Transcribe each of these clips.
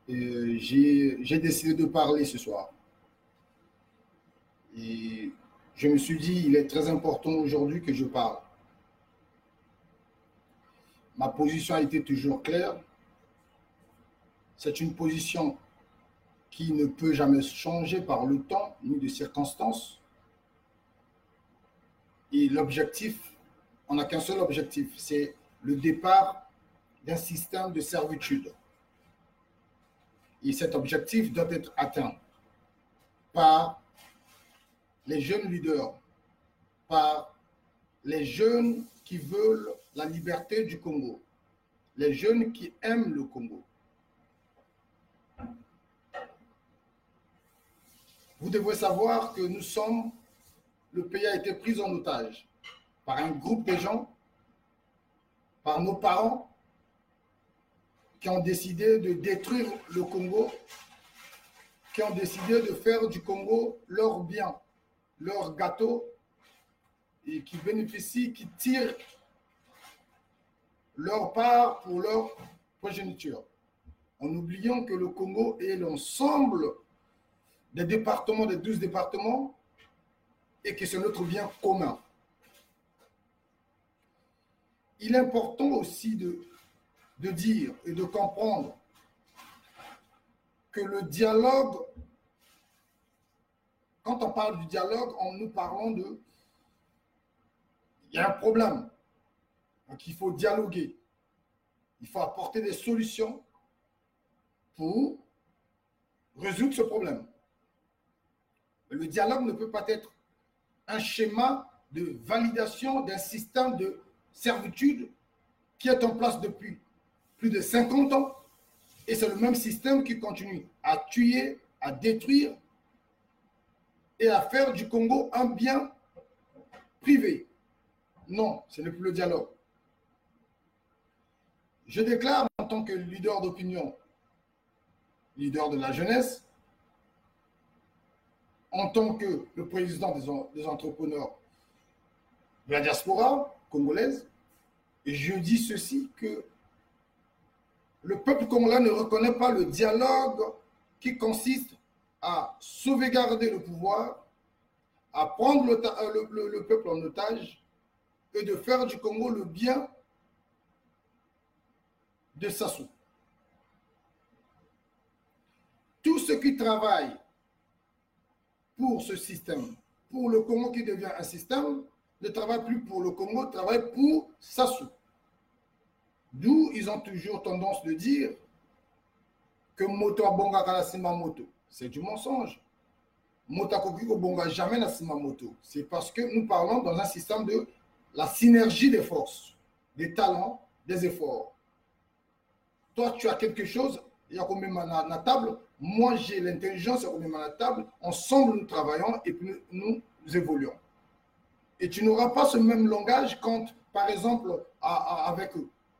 j'ai décidé de parler ce soir. Et je me suis dit, il est très important aujourd'hui que je parle. Ma position a été toujours claire. C'est une position qui ne peut jamais changer par le temps ni de circonstances. Et l'objectif, on n'a qu'un seul objectif, c'est le départ d'un système de servitude. Et cet objectif doit être atteint par les jeunes leaders, par les jeunes qui veulent la liberté du Congo, les jeunes qui aiment le Congo. Vous devez savoir que le pays a été pris en otage par un groupe de gens, par nos parents, qui ont décidé de détruire le Congo, qui ont décidé de faire du Congo leur bien, leur gâteau, et qui bénéficient, qui tirent leur part pour leur progéniture. En oubliant que le Congo est l'ensemble des départements, des 12 départements, et que c'est notre bien commun. Il est important aussi de dire et de comprendre que le dialogue, quand on parle du dialogue, nous parlons de... Il y a un problème. Donc il faut dialoguer. Il faut apporter des solutions pour résoudre ce problème. Le dialogue ne peut pas être un schéma de validation d'un système de servitude qui est en place depuis plus de 50 ans. Et c'est le même système qui continue à tuer, à détruire et à faire du Congo un bien privé. Non, ce n'est plus le dialogue. Je déclare en tant que leader d'opinion, leader de la jeunesse, en tant que le président des entrepreneurs de la diaspora congolaise, et je dis ceci, que le peuple congolais ne reconnaît pas le dialogue qui consiste à sauvegarder le pouvoir, à prendre le peuple en otage et de faire du Congo le bien de Sassou. Tous ceux qui travaillent pour ce système, pour le Congo qui devient un système, ne travaillent plus pour le Congo, travaillent pour Sassou. D'où ils ont toujours tendance de dire que moto abonga kanasima moto. C'est du mensonge. Moto akoki bonga jamais nasima moto. C'est parce que nous parlons dans un système de la synergie des forces, des talents, des efforts. Toi, tu as quelque chose, il y a combien na table. Moi, j'ai l'intelligence, il y a combien na table. Ensemble, nous travaillons et puis nous évoluons. Et tu n'auras pas ce même langage quand, par exemple, avec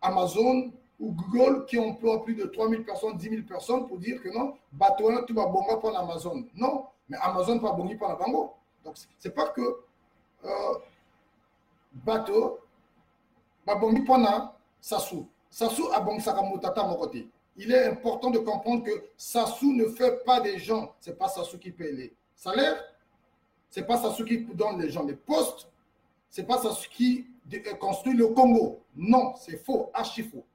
Amazon ou Google qui emploie plus de 3000 personnes, 10 000 personnes pour dire que non, bateau, tu vas bonga pour l'Amazon. Non, mais Amazon va bongi pour la bango. Donc, c'est pas que bateau va bongi pour la Sassou. Sassou a bongi sakamotata mon côté. Il est important de comprendre que Sassou ne fait pas des gens. C'est pas Sassou qui paye les salaires. C'est pas Sassou qui donne les gens les postes. C'est pas Sassou qui construit le Congo. Non, c'est faux, archi faux.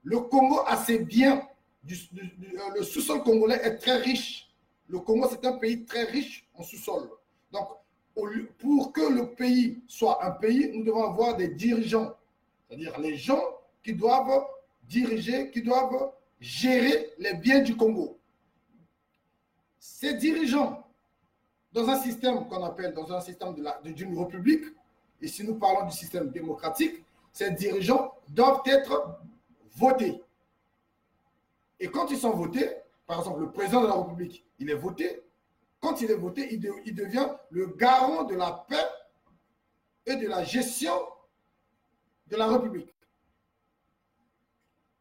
Le Congo a ses biens. Le sous-sol congolais est très riche. Le Congo, c'est un pays très riche en sous-sol. Donc, pour que le pays soit un pays, nous devons avoir des dirigeants. C'est-à-dire les gens qui doivent diriger, qui doivent gérer les biens du Congo. Ces dirigeants, dans un système qu'on appelle, dans un système d'une république, et si nous parlons du système démocratique, ces dirigeants doivent être votés. Et quand ils sont votés, par exemple, le président de la République, il est voté. Quand il est voté, il devient le garant de la paix et de la gestion de la République.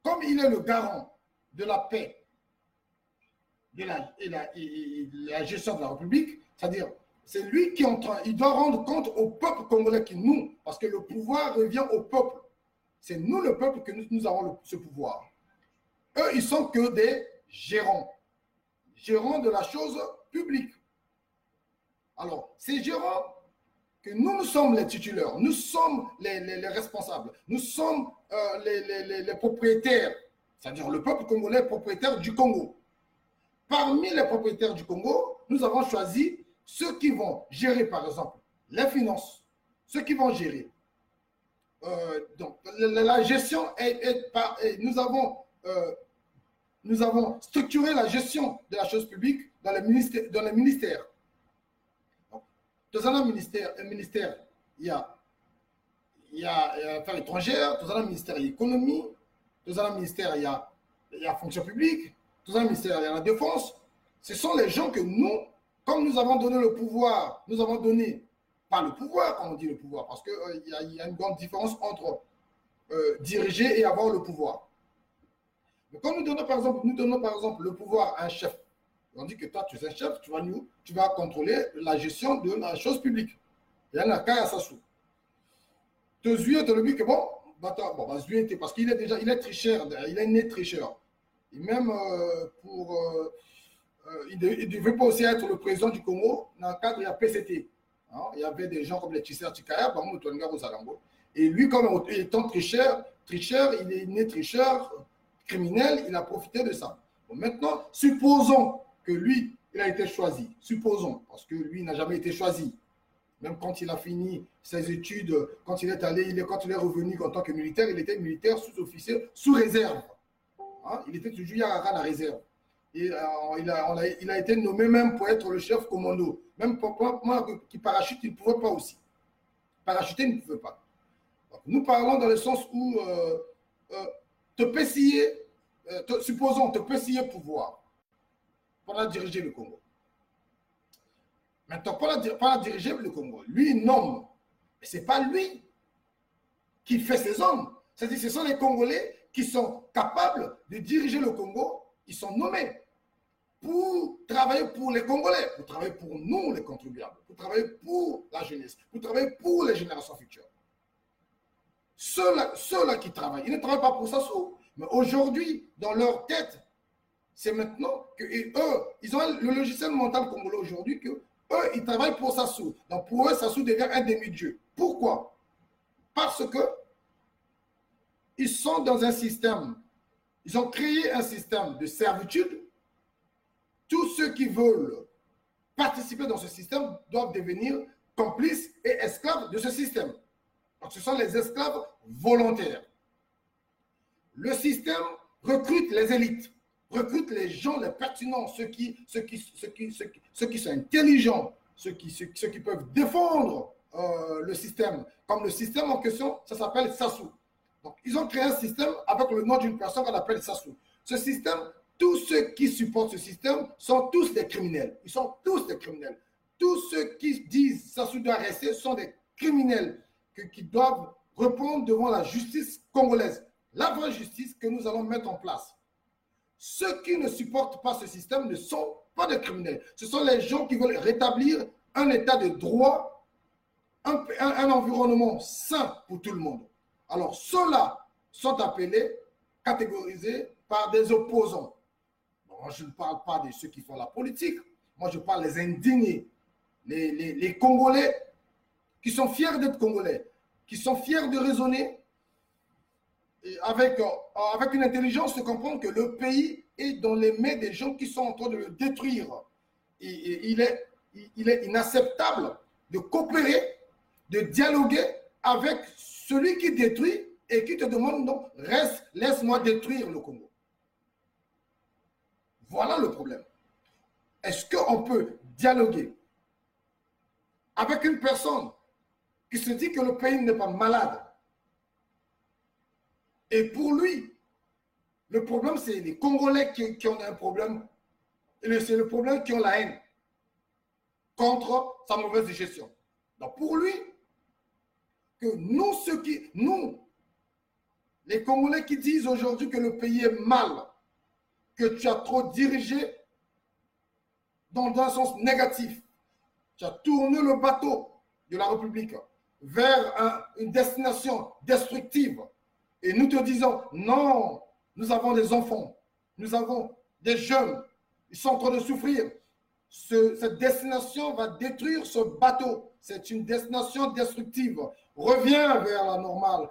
Comme il est le garant de la paix et la gestion de la République, c'est-à-dire, c'est lui qui il doit rendre compte au peuple congolais qui nous, parce que le pouvoir revient au peuple. C'est nous, le peuple, que nous avons ce pouvoir. Eux, ils sont que des gérants. Gérants de la chose publique. Alors, ces gérants, que nous sommes les titulaires, nous sommes les responsables, nous sommes les propriétaires, c'est-à-dire le peuple congolais propriétaire du Congo. Parmi les propriétaires du Congo, nous avons choisi ceux qui vont gérer, par exemple, les finances, ceux qui vont gérer. Donc, la gestion nous avons structuré la gestion de la chose publique dans les ministères. Donc, dans un ministère, il y a affaires étrangères, dans un ministère, il y a économie, dans un ministère, il y a fonction publique, dans un ministère, il y a la défense. Ce sont les gens que nous, comme nous avons donné le pouvoir, nous avons donné, pas le pouvoir, quand on dit le pouvoir, parce qu'il y a une grande différence entre diriger et avoir le pouvoir. Mais quand nous donnons par exemple le pouvoir à un chef, on dit que toi tu es un chef, tu vas contrôler la gestion de la chose publique. Il y a un cas à Sassou. Tu as dit que bon, parce qu'il il est tricheur, il est né tricheur. Et même il ne devait pas aussi être le président du Congo dans le cadre de la PCT. Hein? Il y avait des gens comme les Tissers Tikaya, et lui, comme étant tricheur, il est né tricheur, criminel, il a profité de ça. Bon, maintenant, supposons que lui, il a été choisi. Supposons, parce que lui n'a jamais été choisi. Même quand il a fini ses études, quand il est revenu en tant que militaire, il était militaire sous-officier, sous réserve. Hein? Il était toujours à la réserve. Et il a été nommé même pour être le chef commando. Même pour moi qui parachute, il ne pouvait pas aussi. Parachuter, il ne pouvait pas. Donc, nous parlons dans le sens où supposons te payer pouvoir pour diriger le Congo. Maintenant, pour diriger le Congo, lui, il nomme. Mais ce n'est pas lui qui fait ses hommes. C'est-à-dire que ce sont les Congolais qui sont capables de diriger le Congo. Ils sont nommés pour travailler pour les Congolais, pour travailler pour nous, les contribuables, pour travailler pour la jeunesse, pour travailler pour les générations futures. Ceux-là qui travaillent, ils ne travaillent pas pour Sassou. Mais aujourd'hui, dans leur tête, c'est maintenant qu'eux, ils ont le logiciel mental congolais aujourd'hui que eux, ils travaillent pour Sassou. Donc pour eux, Sassou devient un demi-dieu. Pourquoi? Parce que ils sont dans un système, ils ont créé un système de servitude. Tous ceux qui veulent participer dans ce système doivent devenir complices et esclaves de ce système. Donc ce sont les esclaves volontaires. Le système recrute les élites, recrute les gens les pertinents, ceux qui sont intelligents, ceux qui peuvent défendre le système. Comme le système en question, ça s'appelle Sassou. Donc, ils ont créé un système avec le nom d'une personne qu'on appelle Sassou. Ce système, tous ceux qui supportent ce système sont tous des criminels. Ils sont tous des criminels. Tous ceux qui disent Sassou doit rester sont des criminels qui doivent répondre devant la justice congolaise. La vraie justice que nous allons mettre en place. Ceux qui ne supportent pas ce système ne sont pas des criminels. Ce sont les gens qui veulent rétablir un état de droit, un environnement sain pour tout le monde. Alors, ceux-là sont appelés, catégorisés par des opposants. Bon, je ne parle pas de ceux qui font la politique. Moi, je parle des indignés, les Congolais qui sont fiers d'être Congolais, qui sont fiers de raisonner avec une intelligence, de comprendre que le pays est dans les mains des gens qui sont en train de le détruire. Et il est inacceptable de coopérer, de dialoguer avec celui qui détruit et qui te demande non, reste, laisse-moi détruire le Congo. Voilà le problème. Est-ce qu'on peut dialoguer avec une personne qui se dit que le pays n'est pas malade? Et pour lui, le problème, c'est les Congolais qui ont un problème. Et c'est le problème qui ont la haine contre sa mauvaise gestion. Donc pour lui, que nous, les Congolais qui disent aujourd'hui que le pays est mal, que tu as trop dirigé dans un sens négatif, tu as tourné le bateau de la République vers une destination destructive. Et nous te disons, non, nous avons des enfants, nous avons des jeunes. Ils sont en train de souffrir. Cette destination va détruire ce bateau. C'est une destination destructive. Reviens vers la normale,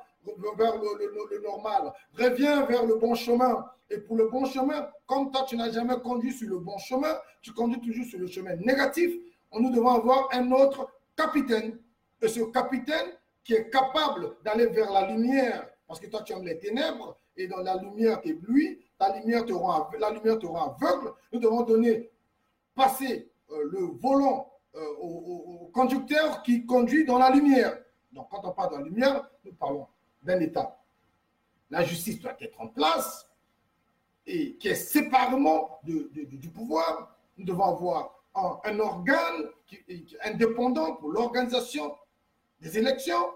vers le normal. Reviens vers le bon chemin. Et pour le bon chemin, comme toi, tu n'as jamais conduit sur le bon chemin, tu conduis toujours sur le chemin négatif. Nous devons avoir un autre capitaine. Et ce capitaine qui est capable d'aller vers la lumière, parce que toi, tu aimes les ténèbres, et dans la lumière t'éblouit, la lumière te rend aveugle. Nous devons passer le volant au conducteur qui conduit dans la lumière. Donc, quand on parle de la lumière, nous parlons d'un État. La justice doit être en place et qui est séparément du pouvoir. Nous devons avoir un organe qui est indépendant pour l'organisation des élections.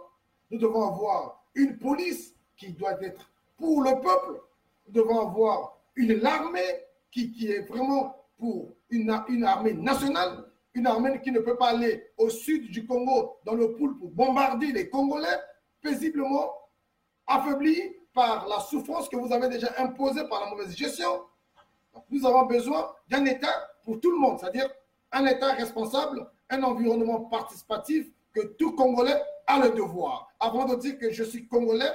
Nous devons avoir une police qui doit être pour le peuple. Nous devons avoir une armée qui est vraiment pour une armée nationale, une armée qui ne peut pas aller au sud du Congo dans le pool pour bombarder les Congolais paisiblement, affaiblis par la souffrance que vous avez déjà imposée par la mauvaise gestion. Donc, nous avons besoin d'un État pour tout le monde, c'est-à-dire un État responsable, un environnement participatif que tout Congolais a le devoir. Avant de dire que je suis Congolais,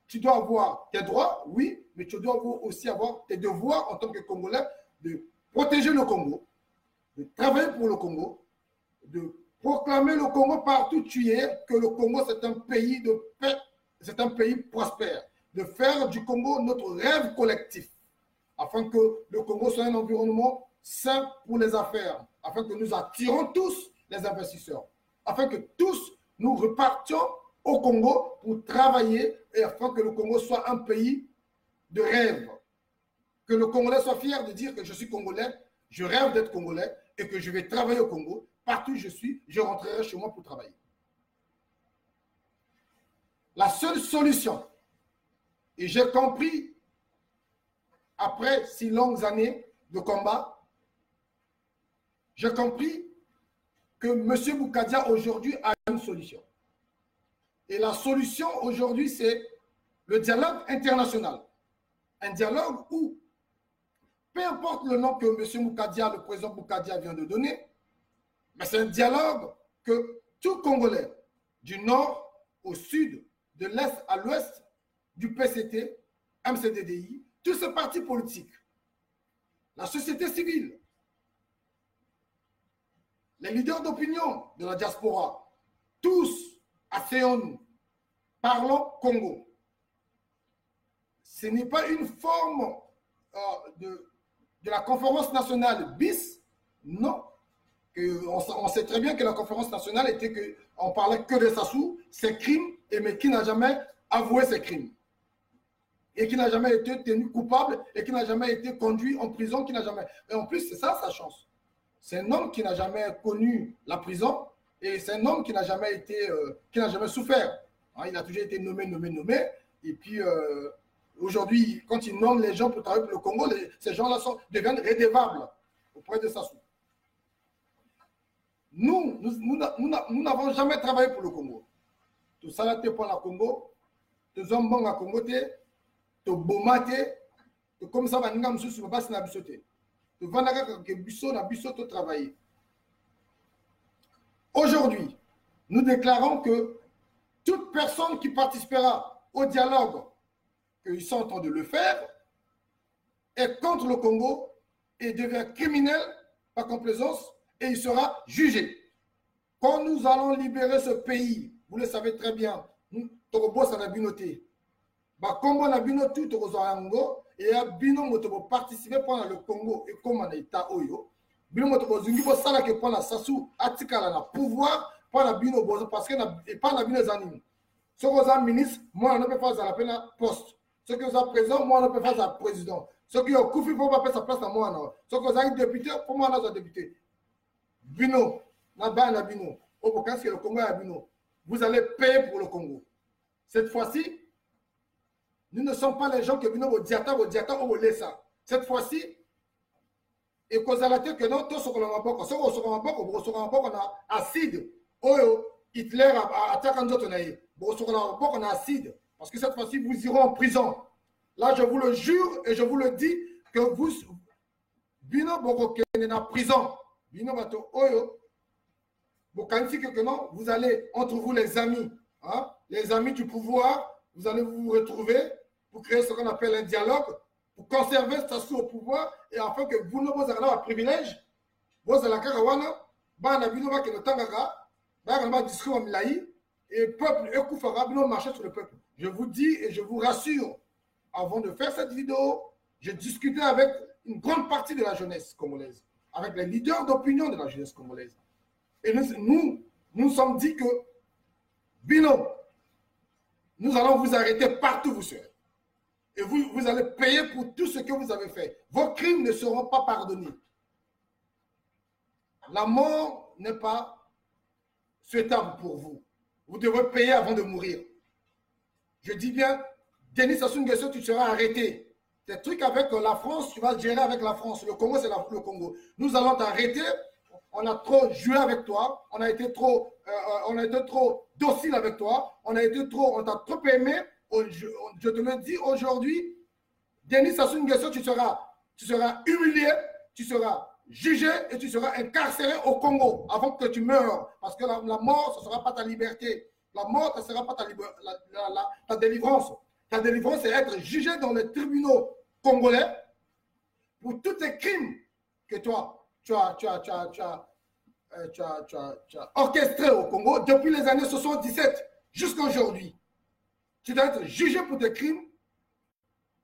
tu dois avoir tes droits, oui, mais tu dois aussi avoir tes devoirs en tant que Congolais de protéger le Congo, de travailler pour le Congo, de proclamer le Congo partout où tu es, que le Congo c'est un pays de paix, c'est un pays prospère, de faire du Congo notre rêve collectif, afin que le Congo soit un environnement sain pour les affaires, afin que nous attirons tous les investisseurs, afin que tous nous repartions au Congo pour travailler et afin que le Congo soit un pays de rêve. Que le Congolais soit fier de dire que je suis Congolais, je rêve d'être Congolais et que je vais travailler au Congo. Partout où je suis, je rentrerai chez moi pour travailler. La seule solution, et j'ai compris après si longues années de combat, j'ai compris que M. Boukadia aujourd'hui a une solution. Et la solution aujourd'hui, c'est le dialogue international. Un dialogue où, peu importe le nom que M. Boukadia, le président Boukadia vient de donner, mais c'est un dialogue que tout Congolais, du nord au sud, de l'est à l'ouest, du PCT, MCDDI, tous ces partis politiques, la société civile, les leaders d'opinion de la diaspora, tous asseyons-nous, parlons Congo. Ce n'est pas une forme de la conférence nationale bis, non. On sait très bien que la conférence nationale était qu'on parlait que de Sassou, ses crimes, mais qui n'a jamais avoué ses crimes. Et qui n'a jamais été tenu coupable, et qui n'a jamais été conduit en prison, qui n'a jamais... Et en plus, c'est ça sa chance. C'est un homme qui n'a jamais connu la prison, et c'est un homme qui n'a jamais été, qui n'a jamais souffert. Hein, il a toujours été nommé, et puis aujourd'hui, quand il nomme les gens pour travailler pour le Congo, ces gens-là deviennent redevables auprès de Sassou. Nous n'avons jamais travaillé pour le Congo. Tout ça, là, pour le Congo, tout hommes bons à Congo, tout bomate, tout comme ça, va nous sur pas na bisoté. Tout vanaka que biso na biso tout travailler. Aujourd'hui, nous déclarons que toute personne qui participera au dialogue, qu'ils sont en train de le faire, est contre le Congo et devient criminel par complaisance et il sera jugé. Quand nous allons libérer ce pays, vous le savez très bien, nous, Togobo, ça n'a binoté. Comme on a binoté, Togozo Yango, et à bino, nous participer pendant le Congo et comme on est à Oyo. Bino, nous zungibo sala que pendant Sassou, atikala na pouvoir, pendant bino, parce que pas la bino zanime. Ce que vous avez ministre, moi, on ne peut pas faire la peine à poste. Ce que vous avez président, moi, on ne peut pas faire la président. Ce qui est Koufi, il faut pas faire sa place à moi. Ce que vous avez député, pour moi, on a député. Bino, na bino. Au Bokas, que le Congo est bino. Vous allez payer pour le Congo. Cette fois-ci, nous ne sommes pas les gens qui viennent au diata, au lesa. Cette fois-ci, et cause à la tête que non, tous sont en bok. Ce qu'on sont en bok, on a acide. Oyo, Hitler a attaqué en d'autres naïfs. Bon, sur la bok, on a acide. Parce que cette fois-ci, vous irez en prison. Là, je vous le jure et je vous le dis que Bino Bokokene na prison. Bino Bato Oyo. Bokansi que non, vous allez, entre vous les amis, hein, les amis du pouvoir, vous allez vous retrouver pour créer ce qu'on appelle un dialogue, pour conserver Sassou au pouvoir et afin que vous ne vous ayez un privilège. Vous allez à Karawana, Bana Bino va que le Tangaga, Bana discret en Milaï, et peuple, Ekoufara, Bino marcher sur le peuple. Je vous dis et je vous rassure, avant de faire cette vidéo, j'ai discuté avec une grande partie de la jeunesse congolaise, avec les leaders d'opinion de la jeunesse congolaise. Et nous sommes dit que, Bino, nous allons vous arrêter partout où vous serez. Et vous allez payer pour tout ce que vous avez fait. Vos crimes ne seront pas pardonnés. La mort n'est pas souhaitable pour vous. Vous devez payer avant de mourir. Je dis bien, Denis Sassou Nguesso, tu seras arrêté. Tes trucs avec la France, tu vas gérer avec la France. Le Congo, c'est le Congo. Nous allons t'arrêter. On a trop joué avec toi. On a été trop docile avec toi. On t'a trop aimé. Je te le dis aujourd'hui, Denis Sassou Nguesso, tu seras humilié, tu seras jugé et tu seras incarcéré au Congo avant que tu meurs. Parce que la mort, ce ne sera pas ta liberté. La mort, ce ne sera pas ta délivrance. Ta délivrance, c'est être jugé dans les tribunaux congolais pour tous les crimes que toi, tu as orchestré au Congo depuis les années 77 jusqu'à aujourd'hui. Tu dois être jugé pour tes crimes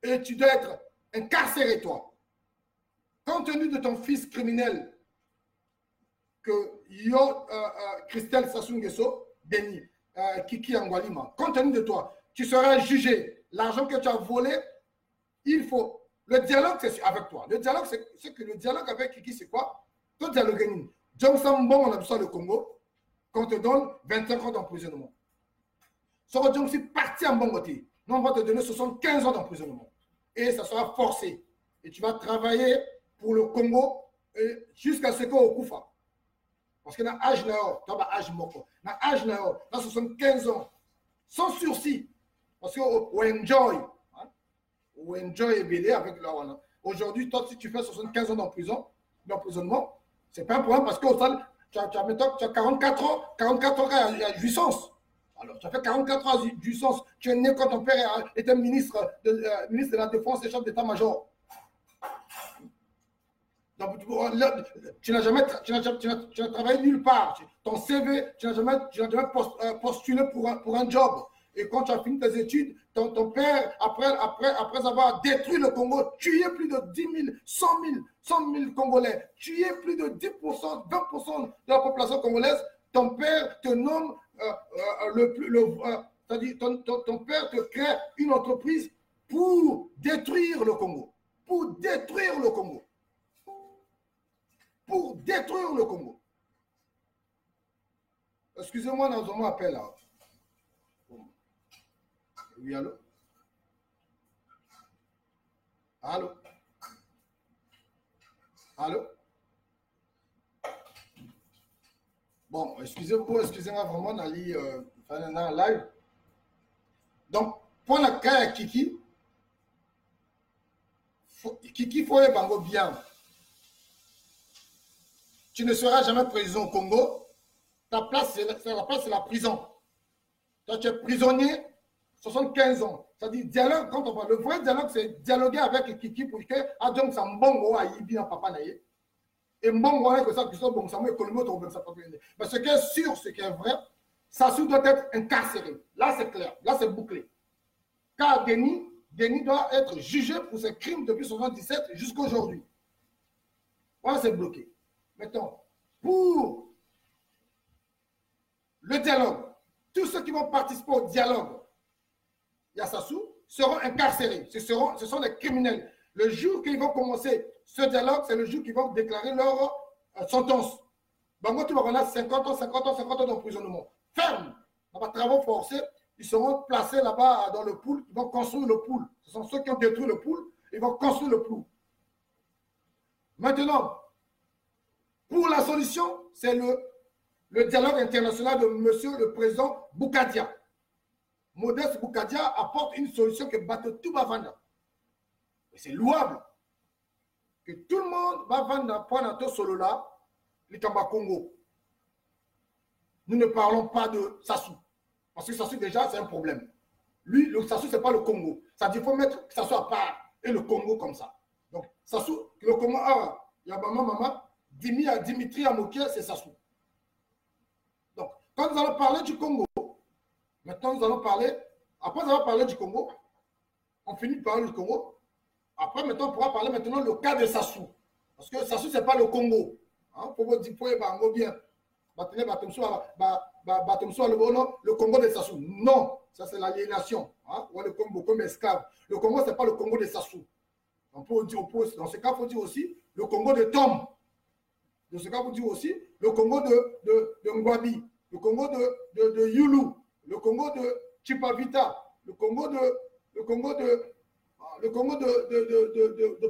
et tu dois être incarcéré, toi. Compte tenu de ton fils criminel que Christelle Sassou Nguesso, Denis, Kiki Angwalima, compte tenu de toi, tu seras jugé. L'argent que tu as volé, il faut. Le dialogue, c'est avec toi. Le dialogue, c'est que le dialogue avec Kiki, c'est quoi? Toi, dialogue. Johnson Bon, on a besoin le Congo, qu'on te donne 25 ans d'emprisonnement. Soro Johnson parti en bon côté. Nous, on va te donner 75 ans d'emprisonnement. Et ça sera forcé. Et tu vas travailler pour le Congo jusqu'à ce qu'on Okufa. Parce que dans l'âge, tu as l'âge moko. Dans l'âge, tu as 75 ans. Sans sursis. Parce qu'on enjoy. On enjoy et belé avec la Wana. Aujourd'hui, toi, si tu fais 75 ans d'emprisonnement, c'est pas un problème parce qu'au total, tu as 44 ans, 44 ans à jouissance. Alors, tu as fait 44 ans à jouissance. Tu es né quand ton père était ministre de la Défense et chef d'état-major. Donc, tu n'as travaillé nulle part. Ton CV, tu n'as jamais postulé pour un job. Et quand tu as fini tes études, ton père, après avoir détruit le Congo, tué plus de 10 000, 100 000 Congolais, tué plus de 10%, 20% de la population congolaise, ton père te nomme, c'est-à-dire ton père te crée une entreprise pour détruire le Congo. Pour détruire le Congo. Pour détruire le Congo. Excusez-moi, nous avons un appel là. Oui, allô? Allô? Allô? Bon, excusez-moi vraiment d'aller faire un live. Donc, pour la cas à Kiki, Kiki faut bango bien. Tu ne seras jamais président au Congo. Ta place, c'est la prison. Toi, tu es prisonnier, 75 ans. C'est-à-dire, dialogue, quand on parle, le vrai dialogue, c'est dialoguer avec Kiki pour que Adjong Sambongo a yibi en papa naïe. Et Mbongo, que ça, que ça, bon, ça m'a économie, mais ce qui est sûr, ce qui est vrai, Sassou doit être incarcéré. Là, c'est clair. Là, c'est bouclé. Car Denis doit être jugé pour ses crimes depuis 1977 jusqu'à aujourd'hui. Voilà, c'est bloqué. Maintenant, pour le dialogue, tous ceux qui vont participer au dialogue, Sassou, seront incarcérés. Ce sont des criminels. Le jour qu'ils vont commencer ce dialogue, c'est le jour qu'ils vont déclarer leur sentence. Bango, tu vas avoir 50 ans d'emprisonnement. Ferme. Dans les travaux forcés, ils seront placés là-bas dans le pool. Ils vont construire le pool. Ce sont ceux qui ont détruit le pool. Ils vont construire le pool. Maintenant, pour la solution, c'est le dialogue international de monsieur le président Boukadia. Modeste Boukadia apporte une solution que Bato Toubavanda. C'est louable. que tout le monde va vendre pour tout solo là, les Kamba Congo. Nous ne parlons pas de Sassou. Parce que Sassou, déjà, c'est un problème. Lui, le Sassou, ce n'est pas le Congo. Ça dit qu'il faut mettre Sassou à part et le Congo comme ça. Donc, Sassou, le Congo, il y a maman, Dimitri Amoké, c'est Sassou. Donc, quand nous allons parler du Congo, maintenant nous allons parler, après nous allons parler du Congo, on finit de parler du Congo, après maintenant on pourra parler maintenant le cas de Sassou. Parce que Sassou, ce n'est pas le Congo. Il faut dire, bien. Le Congo de Sassou. Non, ça c'est l'aliénation. Le Congo comme esclave. Le Congo, ce n'est pas le Congo de Sassou. On peut dire, dans ce cas, il faut dire aussi le Congo de Tom. Dans ce cas, il faut dire aussi le Congo de Ngwabi, le Congo de Yulu, le Congo de Chipavita, le Congo de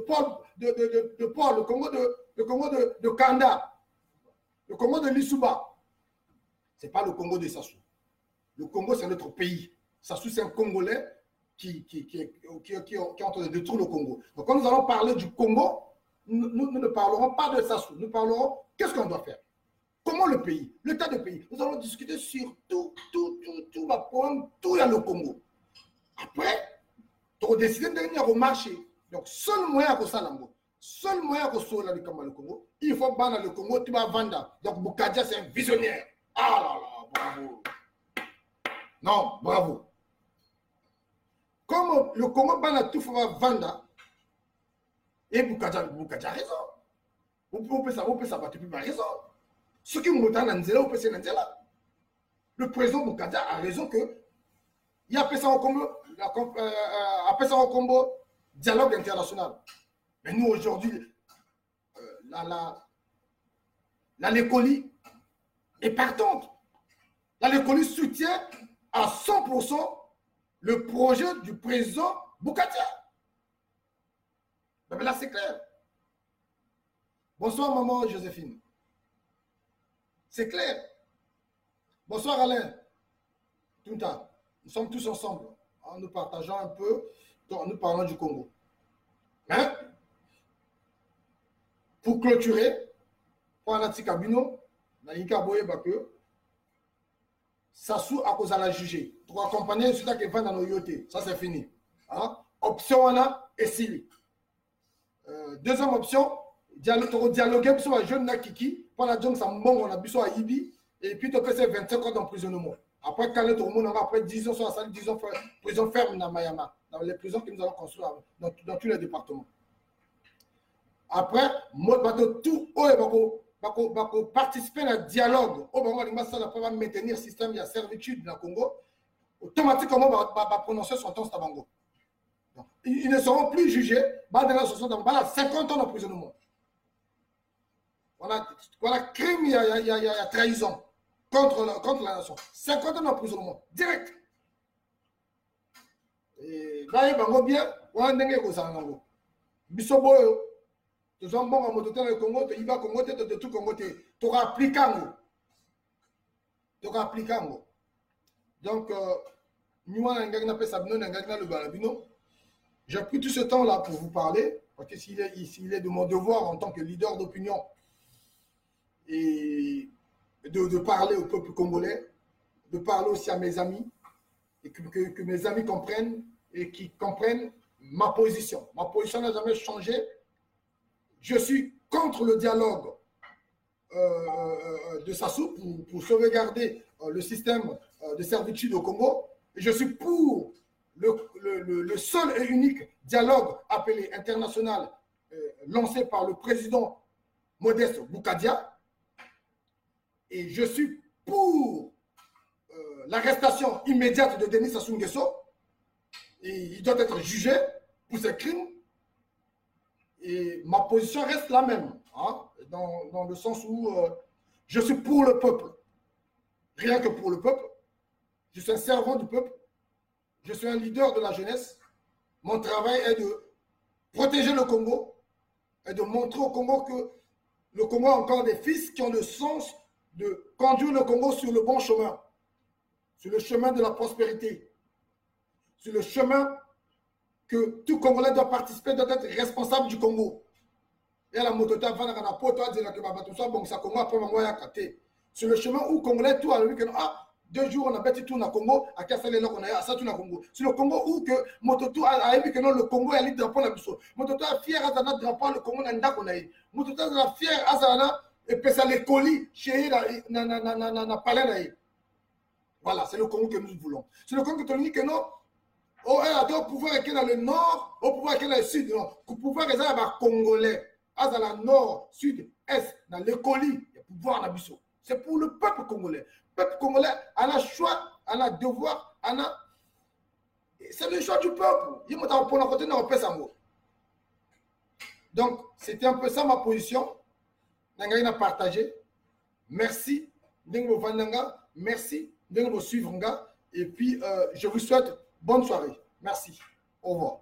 Paul, le Congo de Kanda, le Congo de Lissouba. Ce n'est pas le Congo de Sassou. Le Congo, c'est notre pays. Sassou, c'est un Congolais qui est en train de détruire le Congo. Donc, quand nous allons parler du Congo, nous ne parlerons pas de Sassou. Nous parlerons qu'est-ce qu'on doit faire. Comment le pays, l'état du pays. Nous allons discuter sur tout la poème, tout dans le Congo. Après, tu as décidé de venir au marché. Donc, seul moyen pour ça, seul moyen pour ça, le Congo, il faut vendre le Congo, tu vas vendre. Donc, Boukadia, c'est un visionnaire. Ah là là, bravo. Non, bravo. Comme le Congo, tout faut vendre. Et Boukadia a raison. On peut savoir, tu peux raison. Ce qui me dans Nzela, on peut se Nzela. Le président Boukadia a raison que il a fait ça au Congo, dialogue international. Mais nous, aujourd'hui, la Lécoli est partante. La Lécoli soutient à 100% le projet du président Boukadia. Mais là, c'est clair. Bonsoir, maman Joséphine. C'est clair. Bonsoir, Alain. Tunta. Nous sommes tous ensemble. Nous partageons un peu, nous parlons du Congo. Hein? Pour clôturer, pour Anati Kabino, Nalinka Boye Bakyo, Sassou a cause à la juger. Pour accompagner celui qui va dans nos yotés. Ça, c'est fini. Hein? Option 1 et Sili. Deuxième option, dialoguer sur la jeune Nakiki. Pour la jeune, ça on a besoin à Ibi. Et puis, tu peux faire 25 ans d'emprisonnement. Après, quand le monde aura après 10 ans sur la salle, 10 ans prison ferme dans Mayama, dans les prisons que nous allons construire dans tous les départements. Après, moi, tout va participer à un dialogue. Au moment où ça va maintenir le système de servitude dans le Congo, automatiquement, va prononcer son temps Stabango. Ils ne seront plus jugés. Dans la 50 ans d'emprisonnement. Voilà, crime, il y a trahison. Contre la nation. 50 ans d'emprisonnement. Direct. Et là, il va bien. On a un Bisoboyo. Tu as un bon en le Congo, tu vas Congo, tu de tout Congo, tu auras appliqué. Tu auras appliqué. Donc, nous, on a le balabino. J'ai pris tout ce temps-là pour vous parler, parce que s'il est de mon devoir en tant que leader d'opinion et de parler au peuple congolais, de parler aussi à mes amis, et que mes amis comprennent et qui comprennent ma position. Ma position n'a jamais changé. Je suis contre le dialogue de Sassou pour sauvegarder le système de servitude au Congo. Et je suis pour le seul et unique dialogue appelé international lancé par le président Modeste Boukadia. Et je suis pour l'arrestation immédiate de Denis Sassou Nguesso. Et il doit être jugé pour ses crimes. Et ma position reste la même, hein, dans le sens où je suis pour le peuple. Rien que pour le peuple. Je suis un servant du peuple. Je suis un leader de la jeunesse. Mon travail est de protéger le Congo et de montrer au Congo que le Congo a encore des fils qui ont le sens de conduire le Congo sur le bon chemin, sur le chemin de la prospérité, sur le chemin que tout Congolais doit participer, doit être responsable du Congo. et la moto ta vana kana poto a dire que bato soit bon ça Congo après bango ya katé. Sur le chemin où Congolais tout a vu que ah 2 jours on a bâti tout na Congo à Kafale là on a ça tout na Congo. Sur le Congo où que moto tout a vu que non le Congo a le drapeau na biso. Moto tout a fier à na drapeau le Congo na ndako na yi. Moto tout a fier à ça et puis ça les colis chez na palais na yi. Voilà, c'est le Congo que nous voulons. C'est le Congo que tu dis que non. Oh, au pouvoir est dans le nord, au pouvoir est dans le sud. Non, le pouvoir est dans le Congolais. À la nord, sud, est, dans le colis, il y a pouvoir dans le c'est pour le peuple congolais. Le peuple congolais a un choix, a un devoir, c'est le choix du peuple. Il m'a pour la côté de donc, c'était un peu ça ma position. Nanga partagé. Merci. Merci de nous suivre. Et puis, je vous souhaite bonne soirée. Merci. Au revoir.